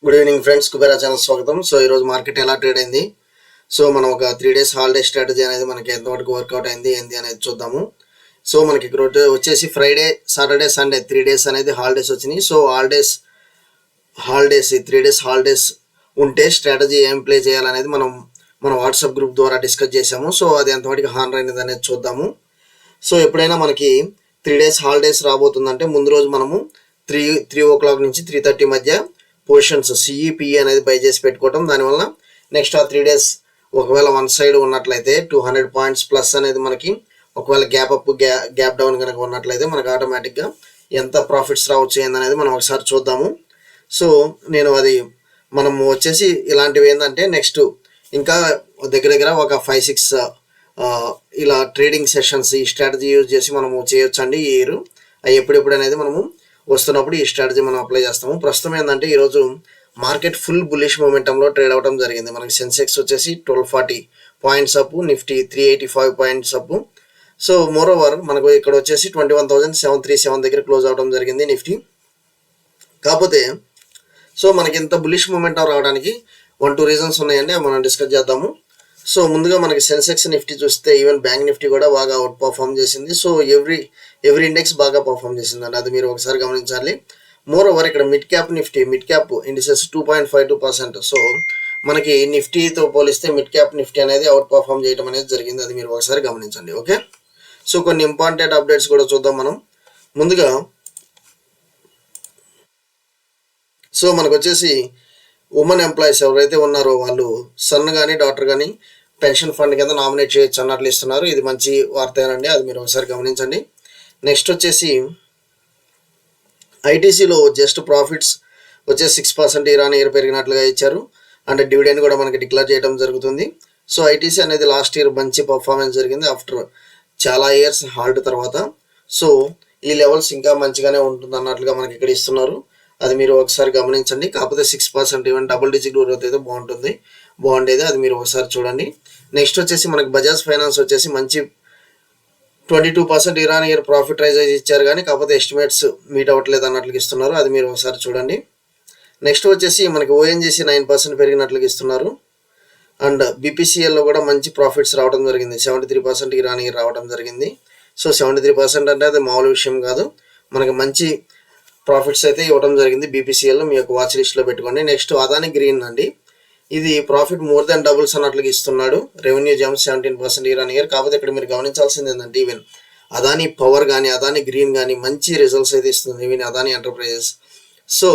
Good evening friends, Kubera channel స్వాగతం. So ఈరోజు market ఎలా ట్రేడ్ అయింది, సో మనం ఒక 3 days హాలిడే స్ట్రాటజీ అనేది మనకి ఎంతవరకు వర్కౌట్ అయింది ఏంది అనేది చూద్దాము. సో మనకి ఇక్కడ వచ్చేసి ఫ్రైడే, సాటర్డే, సండే 3 days అనేది హాలిడేస్ వచ్చినాయి. సో హాలిడేస్ ఈ 3 days హాలిడేస్ ఉంటే స్ట్రాటజీ ఏం ప్లే చేయాలనేది మన వాట్సాప్ గ్రూప్ ద్వారా డిస్కస్ చేసాము. సో అది ఎంతవరకు హార్న్ అయినది అనేది చూద్దాము. సో ఎప్పుడైనా మనకి 3 days హాలిడేస్ రాబోతుందంటే ముందు రోజు మనము 3 o'clock నుంచి 3:30 మధ్య పొజిషన్స్ సిఈపిఈ అనేది బై చేసి పెట్టుకోవటం. దానివల్ల నెక్స్ట్ ఆ 3 days ఒకవేళ వన్ సైడ్ ఉన్నట్లయితే 200 points ప్లస్ అనేది మనకి, ఒకవేళ గ్యాప్ అప్ గ్యాప్ డౌన్ కనుక ఉన్నట్లయితే మనకు ఆటోమేటిక్గా ఎంత ప్రాఫిట్స్ రావచ్చు ఏందనేది మనం ఒకసారి చూద్దాము. సో మనము వచ్చేసి ఇలాంటివి ఏంటంటే నెక్స్ట్ ఇంకా దగ్గర దగ్గర ఒక 5-6 ఇలా ట్రేడింగ్ సెషన్స్ ఈ స్ట్రాటజీ యూజ్ చేసి మనము చేయొచ్చు అండి. ఈ ఇయర్ ఎప్పుడెప్పుడు అనేది మనము వస్తున్నప్పుడు ఈ స్ట్రాటజీ మనం అప్లై చేస్తాము. ప్రస్తుతం ఏంటంటే ఈరోజు మార్కెట్ ఫుల్ బుల్లిష్ మొమెంటంలో ట్రేడ్ అవడం జరిగింది. మనకి సెన్సెక్స్ వచ్చేసి 1240 points up, Nifty 385 points up. So more over మనకు ఇక్కడ వచ్చేసి 21,737 దగ్గర క్లోజ్ అవడం జరిగింది నిఫ్టీ. కాకపోతే సో మనకి ఇంత బుల్లిష్ మూమెంట్ రావడానికి 1-2 రీజన్స్ ఉన్నాయండి, మనం డిస్కస్ చేద్దాము. సో ముందుగా మనకి సెన్సెక్స్ నిఫ్టీ చూస్తే ఈవెన్ బ్యాంక్ నిఫ్టీ కూడా బాగా అవుట్ పర్ఫామ్ చేసింది. సో ఎవ్రీ ఇండెక్స్ బాగా పర్ఫామ్ చేసిందండి, అది మీరు ఒకసారి గమనించాలి. మోర్ ఓవర్ ఇక్కడ మిడ్ క్యాప్ ఇండిసెస్ 2.52%. సో మనకి నిఫ్టీతో పోలిస్తే మిడ్ క్యాప్ నిఫ్టీ అనేది అవుట్ పర్ఫామ్ చేయడం అనేది జరిగింది, అది మీరు ఒకసారి గమనించండి. ఓకే, సో కొన్ని ఇంపార్టెంట్ అప్డేట్స్ కూడా చూద్దాం మనం. ముందుగా సో మనకు వచ్చేసి ఉమెన్ ఎంప్లాయీస్ ఎవరైతే ఉన్నారో వాళ్ళు సన్ కానీ డాటర్ కానీ పెన్షన్ ఫండ్ కింద నామినేట్ చేయొచ్చు అన్నట్లు ఇస్తున్నారు. ఇది మంచి వార్తేనండి, అది మీరు ఒకసారి గమనించండి. నెక్స్ట్ వచ్చేసి ఐటీసీలో జస్ట్ ప్రాఫిట్స్ వచ్చేసి 6% ఇయర్ పెరిగినట్లుగా ఇచ్చారు. అండ్ డివిడెండ్ కూడా మనకి డిక్లేర్ చేయడం జరుగుతుంది. సో ఐటీసీ అనేది లాస్ట్ ఇయర్ మంచి పర్ఫార్మెన్స్ జరిగింది ఆఫ్టర్ చాలా ఇయర్స్ హాల్ట్ తర్వాత. సో ఈ లెవెల్స్ ఇంకా మంచిగానే ఉంటుంది అన్నట్లుగా మనకి ఇక్కడ ఇస్తున్నారు, అది మీరు ఒకసారి గమనించండి. కాకపోతే 6% ఈవెన్ డబుల్ డిజిట్ గ్రోత్ అయితే బాగుండేది, అది మీరు ఒకసారి చూడండి. నెక్స్ట్ వచ్చేసి మనకి బజాజ్ ఫైనాన్స్ వచ్చేసి మంచి 22% ఇయర్ ప్రాఫిట్ రైజ్ ఇచ్చారు, కానీ కాకపోతే ఎస్టిమేట్స్ మీట్ అవ్వట్లేదు అన్నట్లుగా ఇస్తున్నారు, అది మీరు ఒకసారి చూడండి. నెక్స్ట్ వచ్చేసి మనకి ఓఎన్జీసీ 9% పెరిగినట్లుగా ఇస్తున్నారు. అండ్ బీపీసీఎల్లో కూడా మంచి ప్రాఫిట్స్ రావడం జరిగింది, 73% ఇయర్ రావడం జరిగింది. సో 73% అంటే అది మామూలు విషయం కాదు, మనకి మంచి ప్రాఫిట్స్ అయితే ఇవ్వడం జరిగింది బీపీసీఎల్లో, మీ యొక్క వాచ్ లిస్ట్లో పెట్టుకోండి. నెక్స్ట్ అదాని గ్రీన్ అండి, ఇది ప్రాఫిట్ మోర్ దాన్ డబుల్స్ అన్నట్లుగా ఇస్తున్నాడు. Revenue jump 17% year. కాకపోతే ఇక్కడ మీరు గమనించాల్సింది ఏంటంటే ఈవెన్ అదాని పవర్ కానీ అదాని గ్రీన్ కానీ మంచి రిజల్ట్స్ అయితే ఇస్తుంది, ఈవెన్ అదాని ఎంటర్ప్రైజెస్. సో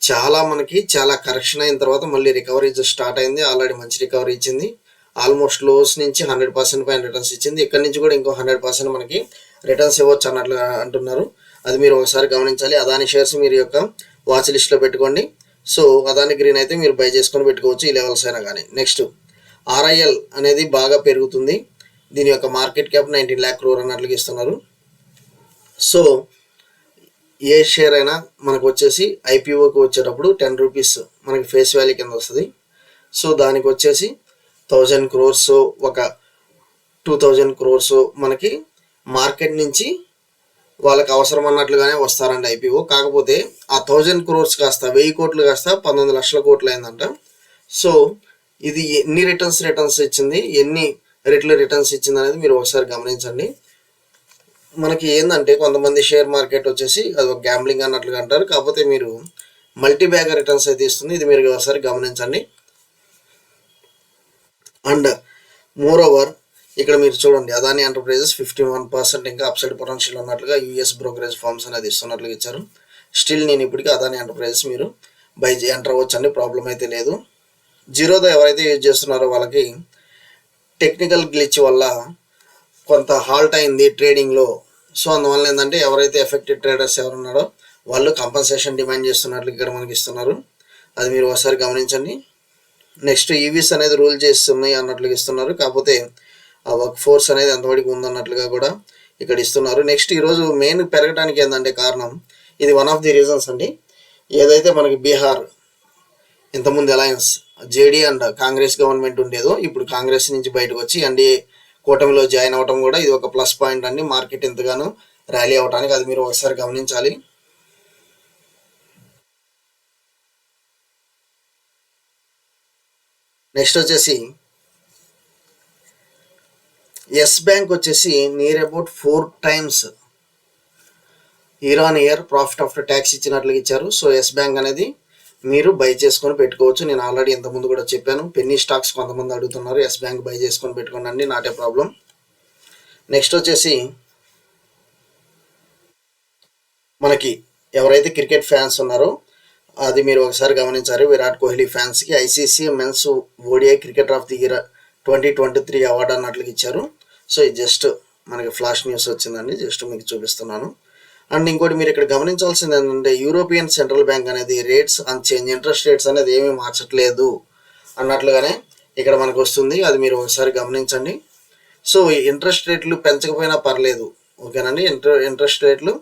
చాలా కరెక్షన్ అయిన తర్వాత మళ్ళీ రికవరీ స్టార్ట్ అయింది, ఆల్రెడీ మంచి రికవరీ ఇచ్చింది. ఆల్మోస్ట్ లోస్ నుంచి 100% పైన రిటర్న్స్ ఇచ్చింది. ఇక్కడ నుంచి కూడా ఇంకో 100% మనకి రిటర్న్స్ ఇవ్వచ్చు అన్నట్లుగా అంటున్నారు, అది మీరు ఒకసారి గమనించాలి. అదాని షేర్స్ మీరు యొక్క వాచ్ లిస్ట్లో పెట్టుకోండి. సో అదాని గ్రీన్ అయితే మీరు బై చేసుకొని పెట్టుకోవచ్చు ఈ లెవెల్స్ అయినా కానీ. నెక్స్ట్ ఆర్ఐఎల్ అనేది బాగా పెరుగుతుంది, దీని యొక్క మార్కెట్ క్యాప్ 19 lakh crore అన్నట్లుగా ఇస్తున్నారు. సో ఏ షేర్ అయినా మనకు వచ్చేసి ఐపీఓకి వచ్చేటప్పుడు 10 rupees మనకి ఫేస్ వాల్యూ కింద వస్తుంది. సో దానికి వచ్చేసి 1000 crores ఒక 2000 crores మనకి మార్కెట్ నుంచి వాళ్ళకి అవసరం అన్నట్లుగానే వస్తారండి ఐపీఓ. కాకపోతే ఆ 1000 crores కాస్త 1000 కోట్లు కాస్త 19 లక్షల కోట్లు అయిందంట. సో ఇది ఎన్ని రిటర్న్స్ ఇచ్చింది, ఎన్ని రెట్లు రిటర్న్స్ ఇచ్చింది అనేది మీరు ఒకసారి గమనించండి. మనకి ఏంటంటే కొంతమంది షేర్ మార్కెట్ వచ్చేసి అది ఒక గ్యాంబ్లింగ్ అన్నట్లుగా అంటారు, కాకపోతే మీరు మల్టీ బ్యాగర్ రిటర్న్స్ అయితే ఇస్తుంది, ఇది మీరు ఒకసారి గమనించండి. అండ్ మోర్ ఓవర్ ఇక్కడ మీరు చూడండి అదాని ఎంటర్ప్రైజెస్ 51% ఇంకా అప్సైడ్ పొటెన్షియల్ ఉన్నట్లుగా యూఎస్ బ్రోకరేజ్ ఫార్మ్స్ అనేది ఇస్తున్నట్లుగా ఇచ్చారు. స్టిల్ నేను ఇప్పటికీ అదాని ఎంటర్ప్రైజెస్ మీరు ఎంటర్ అవ్వచ్చు అండి, ప్రాబ్లం అయితే లేదు. జీరోదా ఎవరైతే యూజ్ చేస్తున్నారో వాళ్ళకి టెక్నికల్ గ్లిచ్ వల్ల కొంత హాల్ట్ అయింది ట్రేడింగ్లో. సో అందువల్ల ఏంటంటే ఎవరైతే ఎఫెక్టెడ్ ట్రేడర్స్ ఎవరున్నారో వాళ్ళు కంపన్సేషన్ డిమాండ్ చేస్తున్నట్లు ఇక్కడ మనకి ఇస్తున్నారు, అది మీరు ఒకసారి గమనించండి. నెక్స్ట్ ఈవీస్ అనేది రూల్ చేస్తున్నాయి అన్నట్లుగా ఇస్తున్నారు, కాకపోతే ఆ వర్క్ ఫోర్స్ అనేది ఎంతవరకు ఉందన్నట్లుగా కూడా ఇక్కడ ఇస్తున్నారు. నెక్స్ట్ ఈరోజు మెయిన్ పెరగడానికి ఏంటంటే కారణం, ఇది వన్ ఆఫ్ ది రీజన్స్ అండి. ఏదైతే మనకి బీహార్ ఇంతకుముందు alliance JD and Congress government ఉండేదో ఇప్పుడు కాంగ్రెస్ నుంచి బయటకు వచ్చి ఎన్డీఏ కూటమిలో జాయిన్ అవ్వడం కూడా ఇది ఒక ప్లస్ పాయింట్ అండి మార్కెట్ ఎంతగానో ర్యాలీ అవడానికి, అది మీరు ఒకసారి గమనించాలి. నెక్స్ట్ వచ్చేసి ఎస్ బ్యాంక్ వచ్చేసి near about 4 times year on year profit after tax ఇచ్చినట్లుగా ఇచ్చారు. సో ఎస్ బ్యాంక్ అనేది మీరు బై చేసుకొని పెట్టుకోవచ్చు. నేను ఆల్రెడీ ఇంతకుముందు కూడా చెప్పాను. పెన్నీ స్టాక్స్ కొంతమంది అడుగుతున్నారు, ఎస్ బ్యాంక్ బై చేసుకొని పెట్టుకోండి, నాట్ ఏ ప్రాబ్లం. నెక్స్ట్ వచ్చేసి మనకి ఎవరైతే క్రికెట్ ఫ్యాన్స్ ఉన్నారో అది మీరు ఒకసారి గమనించారు. విరాట్ కోహ్లీ ఫ్యాన్స్కి ICC men's ODI cricketer of the year 2023 award అన్నట్లుగా ఇచ్చారు. సో ఇది జస్ట్ మనకి ఫ్లాష్ న్యూస్ వచ్చిందండి, జస్ట్ మీకు చూపిస్తున్నాను. అండ్ ఇంకోటి మీరు ఇక్కడ గమనించాల్సింది ఏంటంటే యూరోపియన్ సెంట్రల్ బ్యాంక్ అనేది రేట్స్ అన్చేంజ్, ఇంట్రెస్ట్ రేట్స్ అనేది ఏమీ మార్చట్లేదు అన్నట్లుగానే ఇక్కడ మనకు వస్తుంది. అది మీరు ఒకసారి గమనించండి. సో ఇంట్రెస్ట్ రేట్లు పెంచకపోయినా పర్లేదు, ఓకేనండి. ఇంట్రెస్ట్ రేట్లు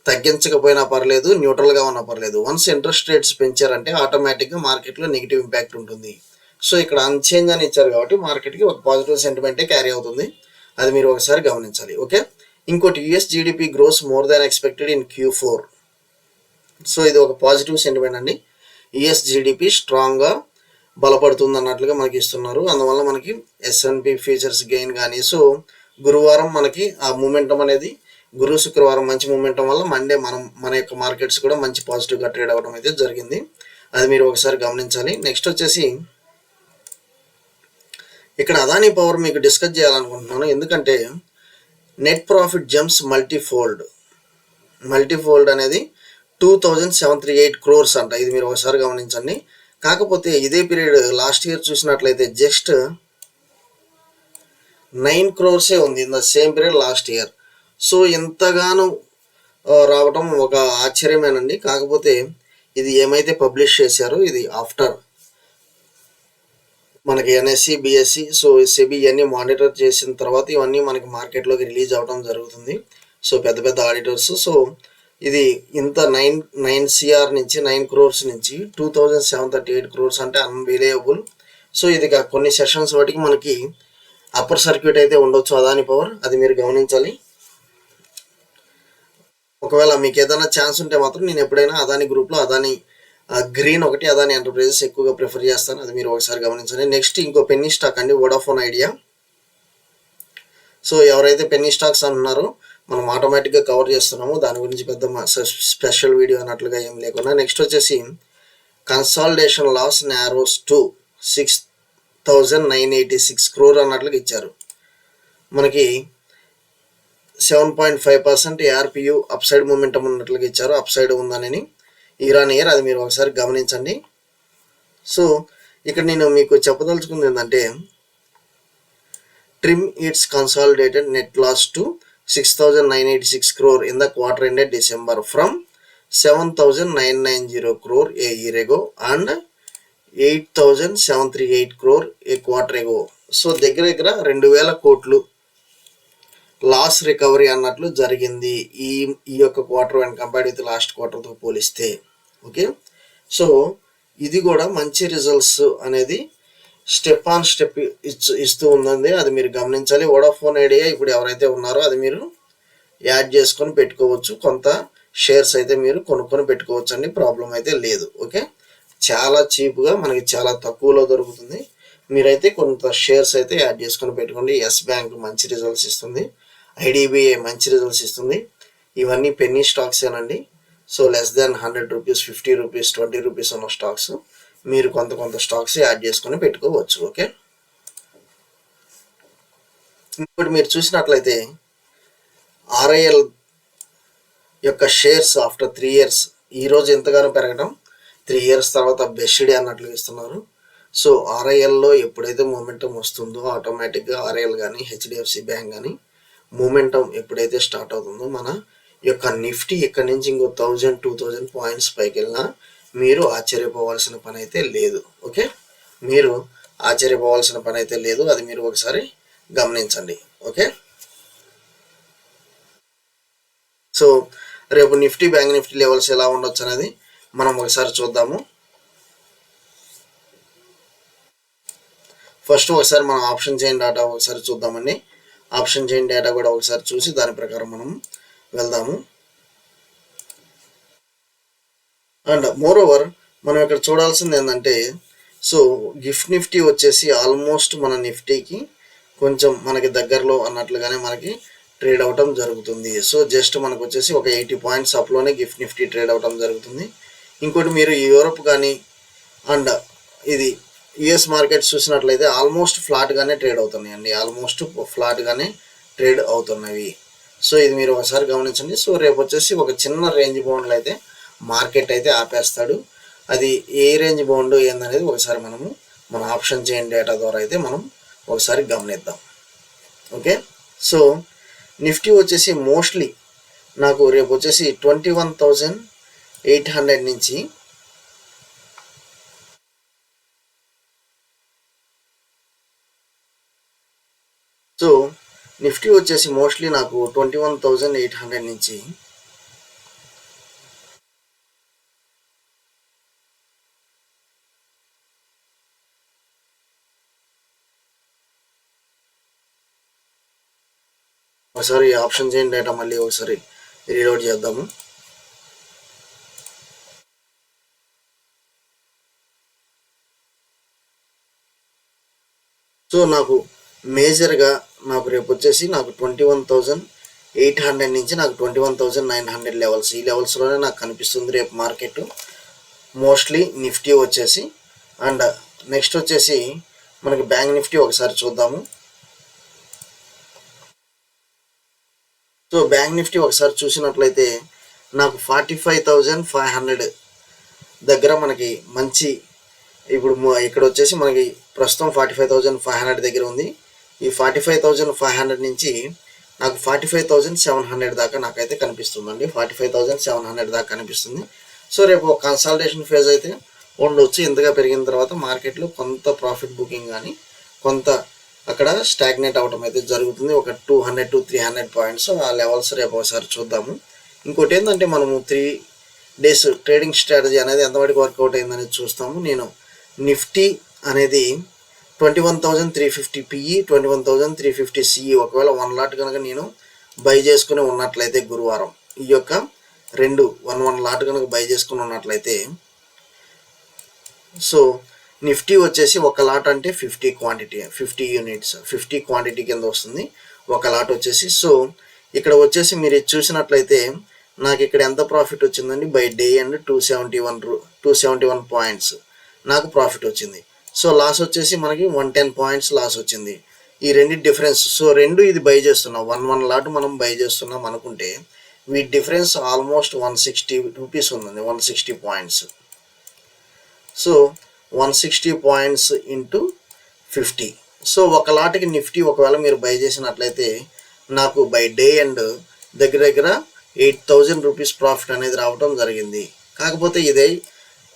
తగ్గించకపోయినా పర్లేదు, న్యూట్రల్గా ఉన్నా పర్లేదు. వన్స్ ఇంట్రెస్ట్ రేట్స్ పెంచారంటే ఆటోమేటిక్గా మార్కెట్లో నెగిటివ్ ఇంపాక్ట్ ఉంటుంది. సో ఇక్కడ అన్చేంజ్ అని ఇచ్చారు కాబట్టి మార్కెట్కి ఒక పాజిటివ్ సెంటిమెంటే క్యారీ అవుతుంది. అది మీరు ఒకసారి గమనించాలి, ఓకే. ఇంకోటి US GDP gross more than expected in Q4. So ఇది ఒక పాజిటివ్ సెంటిమెంట్ అండి. యుఎస్ జీడిపి స్ట్రాంగ్గా బలపడుతుంది అన్నట్లుగా మనకి ఇస్తున్నారు. అందువల్ల మనకి S&P ఫ్యూచర్స్ గెయిన్ కానీ, సో గురువారం మనకి ఆ మూమెంటం అనేది గురు శుక్రవారం మంచి మూమెంటం వల్ల మండే మన యొక్క మార్కెట్స్ కూడా మంచి పాజిటివ్గా ట్రేడ్ అవ్వడం అయితే జరిగింది. అది మీరు ఒకసారి గమనించాలి. నెక్స్ట్ వచ్చేసి ఇక్కడ అదానీ పవర్ మీకు డిస్కస్ చేయాలనుకుంటున్నాను. ఎందుకంటే నెట్ ప్రాఫిట్ జంప్స్ మల్టీఫోల్డ్ అనేది 2738 crores అంట. ఇది మీరు ఒకసారి గమనించండి. కాకపోతే ఇదే పీరియడ్ లాస్ట్ ఇయర్ చూసినట్లయితే జస్ట్ 9 crores ఉంది in the same period last year. So ఎంతగానో రావటం ఒక ఆశ్చర్యమేనండి. కాకపోతే ఇది ఏమైతే పబ్లిష్ చేశారో ఇది ఆఫ్టర్ మనకి ఎన్ఎస్సి బిఎస్సి సో సెబీ ఇవన్నీ మానిటర్ చేసిన తర్వాత ఇవన్నీ మనకి మార్కెట్లోకి రిలీజ్ అవ్వడం జరుగుతుంది. సో పెద్ద పెద్ద ఆడిటర్స్. సో ఇది ఇంత 9 CR నుంచి 9 crores నుంచి 2738 crores అంటే అన్బిలీవబుల్. సో ఇది కొన్ని సెషన్స్ వాటికి మనకి అప్పర్ సర్క్యూట్ అయితే ఉండొచ్చు అదాని పవర్, అది మీరు గమనించాలి. ఒకవేళ మీకు ఏదైనా ఛాన్స్ ఉంటే మాత్రం నేను ఎప్పుడైనా అదాని గ్రూప్లో అదాని గ్రీన్ ఒకటి అదాని ఎంటర్ప్రైజెస్ ఎక్కువగా ప్రిఫర్ చేస్తాను, అది మీరు ఒకసారి గమనించండి. నెక్స్ట్ ఇంకో పెన్నీ స్టాక్ అండి, వోడాఫోన్ ఐడియా. సో ఎవరైతే పెన్నీ స్టాక్స్ అంటున్నారో మనం ఆటోమేటిక్గా కవర్ చేస్తున్నాము, దాని గురించి పెద్ద స్పెషల్ వీడియో అన్నట్లుగా ఏం లేకుండా. నెక్స్ట్ వచ్చేసి కన్సాలిడేషన్ లాస్ నారోస్ టు 6,986 crore అన్నట్లుగా ఇచ్చారు. మనకి 7.5% ARPU అప్సైడ్ మూమెంటం ఉన్నట్లుగా ఇచ్చారు, అప్సైడ్ ఉందని ఇయర్ ఆన్ ఇయర్, అది మీరు ఒకసారి గమనించండి. సో ఇక్కడ నేను మీకు చెప్పదలుచుకుంది ఏంటంటే trim its consolidated net loss to 6,986 crore in the quarter ended December from 7,990 crore a year ago and 8,738 crore a quarter ago. So దగ్గర 2,000 కోట్లు లాస్ రికవరీ అన్నట్లు జరిగింది ఈ యొక్క quarter and compared with last క్వార్టర్తో పోలిస్తే, ఓకే. సో ఇది కూడా మంచి రిజల్ట్స్ అనేది స్టెప్ ఆన్ స్టెప్ ఇస్తూ ఉందండి, అది మీరు గమనించాలి. వోడాఫోన్ ఐడియా ఇప్పుడు ఎవరైతే ఉన్నారో అది మీరు యాడ్ చేసుకొని పెట్టుకోవచ్చు, కొంత షేర్స్ అయితే మీరు కొనుక్కొని పెట్టుకోవచ్చు అండి, ప్రాబ్లం అయితే లేదు, ఓకే. చాలా చీప్గా మనకి చాలా తక్కువలో దొరుకుతుంది, మీరైతే కొంత షేర్స్ అయితే యాడ్ చేసుకొని పెట్టుకోండి. ఎస్ బ్యాంక్ మంచి రిజల్ట్స్ ఇస్తుంది, ఐడిబిఐ మంచి రిజల్ట్స్ ఇస్తుంది, ఇవన్నీ పెన్నీ స్టాక్స్ ఏనండి. So less than 100 rupees 50 rupees 20 rupees ఉన్న స్టాక్స్ మీరు కొంత స్టాక్స్ యాడ్ చేసుకొని పెట్టుకోవచ్చు, ఓకే. ఇంకోటి మీరు చూసినట్లయితే ఆర్ఐఎల్ యొక్క షేర్స్ ఆఫ్టర్ 3 years ఈరోజు ఎంతగానో పెరగడం, 3 years తర్వాత బెస్ట్ డే అన్నట్లు ఇస్తున్నారు. సో ఆర్ఐఎల్లో ఎప్పుడైతే మూమెంటం వస్తుందో ఆటోమేటిక్గా ఆర్ఐఎల్ కానీ హెచ్డిఎఫ్సి బ్యాంక్ కానీ మూమెంటం ఎప్పుడైతే స్టార్ట్ అవుతుందో మన యొక్క నిఫ్టీ ఇక్కడ నుంచి ఇంకో 1,000-2,000 పాయింట్స్ పైకి వెళ్ళినా మీరు ఆశ్చర్యపోవాల్సిన పని అయితే లేదు, ఓకే. మీరు ఆశ్చర్యపోవాల్సిన పని అయితే లేదు, అది మీరు ఒకసారి గమనించండి, ఓకే. సో రేపు నిఫ్టీ బ్యాంక్ నిఫ్టీ లెవెల్స్ ఎలా ఉండొచ్చు అనేది మనం ఒకసారి చూద్దాము. ఫస్ట్ ఒకసారి మనం ఆప్షన్ చైన్ డేటా ఒకసారి చూద్దామండి. ఆప్షన్ చైన్ డేటా కూడా ఒకసారి చూసి దాని ప్రకారం మనం వెళ్దాము. అండ్ మోర్ ఓవర్ మనం ఇక్కడ చూడాల్సింది ఏంటంటే సో గిఫ్ట్ నిఫ్టీ వచ్చేసి ఆల్మోస్ట్ మన నిఫ్టీకి కొంచెం మనకి దగ్గరలో అన్నట్లుగానే మనకి ట్రేడ్ అవటం జరుగుతుంది. సో జస్ట్ మనకు వచ్చేసి ఒక 80 పాయింట్స్ అప్లోనే గిఫ్ట్ నిఫ్టీ ట్రేడ్ అవటం జరుగుతుంది. ఇంకోటి మీరు యూరోప్ కానీ అండ్ ఇది యుఎస్ మార్కెట్స్ చూసినట్లయితే ఆల్మోస్ట్ ఫ్లాట్గానే ట్రేడ్ అవుతున్నాయి అండి, ఆల్మోస్ట్ ఫ్లాట్గానే ట్రేడ్ అవుతున్నవి. సో ఇది మీరు ఒకసారి గమనించండి. సో రేపు వచ్చేసి ఒక చిన్న రేంజ్ బౌండ్లో అయితే మార్కెట్ అయితే ఆపేస్తాడు. అది ఏ రేంజ్ బౌండ్ ఏందనేది ఒకసారి మనము మన ఆప్షన్ చైన్ డేటా ద్వారా అయితే మనం ఒకసారి గమనిద్దాం. ఓకే, సో నిఫ్టీ వచ్చేసి మోస్ట్లీ నాకు రేపు వచ్చేసి 21,800 నుంచి సో నిఫ్టీ వచ్చేసి మోస్ట్లీ నాకు 21,800 నుంచి ఒకసారి ఆప్షన్ చైన్ డేటా మళ్ళీ ఒకసారి రీలోడ్ చేద్దాము. సో నాకు మేజర్గా నాకు రేపు వచ్చేసి నాకు 21,800 నుంచి నాకు 21,900 లెవెల్స్, ఈ లెవెల్స్లోనే నాకు కనిపిస్తుంది రేపు మార్కెట్ మోస్ట్లీ నిఫ్టీ వచ్చేసి. అండ్ నెక్స్ట్ వచ్చేసి మనకి బ్యాంక్ నిఫ్టీ ఒకసారి చూద్దాము. సో బ్యాంక్ నిఫ్టీ ఒకసారి చూసినట్లయితే నాకు 45,500 దగ్గర మనకి మంచి ఇప్పుడు ఇక్కడ వచ్చేసి మనకి ప్రస్తుతం 45,500 దగ్గర ఉంది. ఈ 45,500 నుంచి నాకు 45,700 దాకా నాకైతే కనిపిస్తుందండి, 45,700 దాకా కనిపిస్తుంది. సో రేపు ఒక కన్సాలిడేషన్ ఫేజ్ అయితే ఉండొచ్చు. ఇంతగా పెరిగిన తర్వాత మార్కెట్లో కొంత ప్రాఫిట్ బుకింగ్ కానీ కొంత అక్కడ స్టాగ్నేట్ అవడం అయితే జరుగుతుంది, ఒక 200 to 300 పాయింట్స్ ఆ లెవెల్స్ రేపు ఒకసారి చూద్దాము. ఇంకోటి ఏంటంటే మనము 3 days ట్రేడింగ్ స్ట్రాటజీ అనేది ఎంతవరకు వర్కౌట్ అయిందనేది చూస్తాము. నేను నిఫ్టీ అనేది 21,350 పిఈ 21,350 సిఈ ఒకవేళ 1 లాట్ కనుక నేను బై చేసుకుని ఉన్నట్లయితే గురువారం ఈ యొక్క 1 లాట్ కనుక బై చేసుకుని ఉన్నట్లయితే సో నిఫ్టీ వచ్చేసి ఒక లాట్ అంటే 50 క్వాంటిటీ 50 యూనిట్స్ 50 క్వాంటిటీ కింద వస్తుంది ఒక లాట్ వచ్చేసి. సో ఇక్కడ వచ్చేసి మీరు చూసినట్లయితే నాకు ఇక్కడ ఎంత ప్రాఫిట్ వచ్చిందండి, బై డే అండ్ 271 పాయింట్స్ నాకు ప్రాఫిట్ వచ్చింది. సో లాస్ వచ్చేసి మనకి 110 పాయింట్స్ లాస్ వచ్చింది. ఈ రెండు డిఫరెన్స్, సో రెండు ఇది బై చేస్తున్నాం 1 లాట్ మనం బై చేస్తున్నాం అనుకుంటే వీటి డిఫరెన్స్ ఆల్మోస్ట్ 160 రూపీస్ ఉందండి, 160 points. So 160 points into 50. So ఒక లాట్కి నిఫ్టీ ఒకవేళ మీరు బై చేసినట్లయితే నాకు బై డే అండ్ దగ్గర 8,000 రూపీస్ ప్రాఫిట్ అనేది రావడం జరిగింది. కాకపోతే ఇదే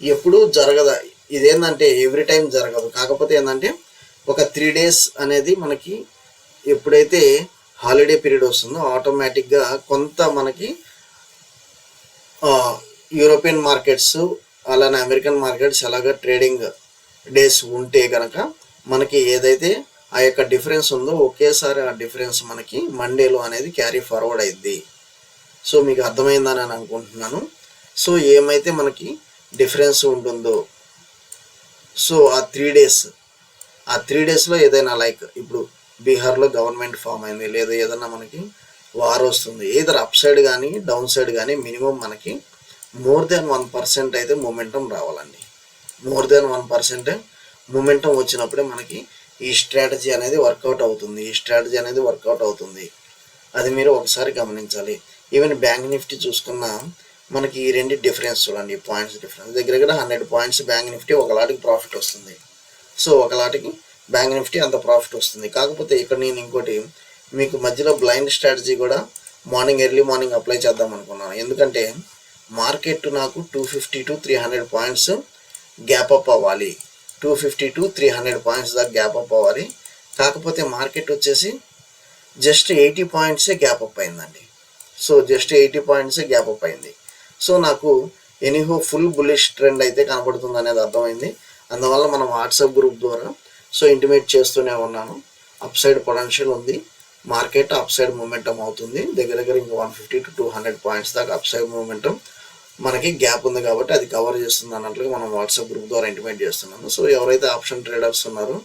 ఎప్పుడు జరగదా, ఇదేంటంటే ఎవ్రీ టైం జరగదు. కాకపోతే ఏంటంటే ఒక 3 days అనేది మనకి ఎప్పుడైతే హాలిడే పీరియడ్ వస్తుందో ఆటోమేటిక్గా కొంత మనకి యూరోపియన్ మార్కెట్స్ అలానే అమెరికన్ మార్కెట్స్ ఎలాగ ట్రేడింగ్ డేస్ ఉంటే కనుక మనకి ఏదైతే ఆ యొక్క డిఫరెన్స్ ఉందో ఒకేసారి ఆ డిఫరెన్స్ మనకి మండేలో అనేది క్యారీ ఫార్వర్డ్ అయింది. సో మీకు అర్థమైందని నేను అనుకుంటున్నాను. సో ఏమైతే మనకి డిఫరెన్స్ ఉంటుందో సో ఆ 3 డేస్లో ఏదైనా లైక్ ఇప్పుడు బీహార్లో గవర్నమెంట్ ఫామ్ అయింది, లేదా ఏదన్నా మనకి వార్ వస్తుంది, ఏదర్ అప్ సైడ్ కానీ డౌన్ సైడ్ కానీ మినిమం మనకి మోర్ దెన్ 1% అయితే మూమెంటం రావాలండి. మోర్ దెన్ 1% మూమెంటం వచ్చినప్పుడే మనకి ఈ స్ట్రాటజీ అనేది వర్కౌట్ అవుతుంది. అది మీరు ఒకసారి గమనించాలి. ఈవెన్ బ్యాంక్ నిఫ్టీ చూసుకున్నా మనకి ఈ రెండు డిఫరెన్స్ చూడండి, పాయింట్స్ డిఫరెన్స్ దగ్గర 100 పాయింట్స్ బ్యాంక్ నిఫ్టీ ఒక లాట్కి ప్రాఫిట్ వస్తుంది. సో ఒక లాట్కి బ్యాంక్ నిఫ్టీ అంత ప్రాఫిట్ వస్తుంది. కాకపోతే ఇక్కడ నేను ఇంకోటి మీకు మధ్యలో బ్లైండ్ స్ట్రాటజీ కూడా ఎర్లీ మార్నింగ్ అప్లై చేద్దాం అనుకున్నాను. ఎందుకంటే మార్కెట్ నాకు 250 to 300 పాయింట్స్ గ్యాప్ అప్ అవ్వాలి, 250 to 300 పాయింట్స్ దాకా గ్యాప్ అప్ అవ్వాలి. కాకపోతే మార్కెట్ వచ్చేసి జస్ట్ 80 పాయింట్సే గ్యాప్ అప్ అయిందండి. సో జస్ట్ 80 పాయింట్సే గ్యాప్ అప్ అయింది. సో నాకు ఎనీహో ఫుల్ బుల్లిష్ ట్రెండ్ అయితే కనబడుతుంది అనేది అర్థమైంది. అందువల్ల మనం వాట్సాప్ గ్రూప్ ద్వారా సో ఇంటిమేట్ చేస్తూనే ఉన్నాను, అప్ సైడ్ పొటెన్షియల్ ఉంది, మార్కెట్ అప్ సైడ్ మూమెంటం అవుతుంది. దగ్గర ఇంకా 150 to 200 పాయింట్స్ దాకా అప్ సైడ్ మూమెంటం మనకి గ్యాప్ ఉంది కాబట్టి అది కవర్ చేస్తుంది అన్నట్లుగా మనం వాట్సాప్ గ్రూప్ ద్వారా ఇంటిమేట్ చేస్తున్నాము. సో ఎవరైతే ఆప్షన్ ట్రేడర్స్ ఉన్నారో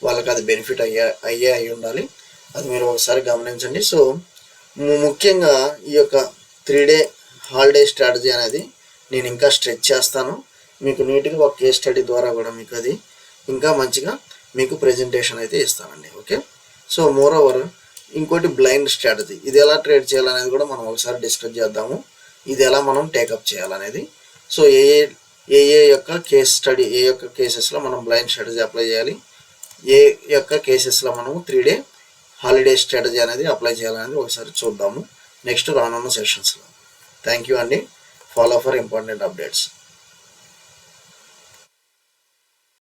వాళ్ళకి అది బెనిఫిట్ అయి ఉండాలి. అది మీరు ఒకసారి గమనించండి. సో ముఖ్యంగా ఈ యొక్క 3 డే హాలిడే స్ట్రాటజీ అనేది నేను ఇంకా స్ట్రెచ్ చేస్తాను. మీకు నీట్గా ఒక కేస్ స్టడీ ద్వారా కూడా మీకు అది ఇంకా మంచిగా మీకు ప్రెజెంటేషన్ అయితే ఇస్తానండి. ఓకే. సో మోర్ ఓవర్ ఇంకోటి బ్లైండ్ స్ట్రాటజీ, ఇది ఎలా ట్రేడ్ చేయాలనేది కూడా మనం ఒకసారి డిస్కస్ చేద్దాము. ఇది ఎలా మనం టేకప్ చేయాలనేది. సో ఏ యొక్క కేస్ స్టడీ, ఏ యొక్క కేసెస్లో మనం బ్లైండ్ స్ట్రాటజీ అప్లై చేయాలి, ఏ యొక్క కేసెస్లో మనము 3 డే హాలిడే స్ట్రాటజీ అనేది అప్లై చేయాలనేది ఒకసారి చూద్దాము నెక్స్ట్ రానున్న సెషన్స్లో. థ్యాంక్ యూ అండి. Follow for important updates.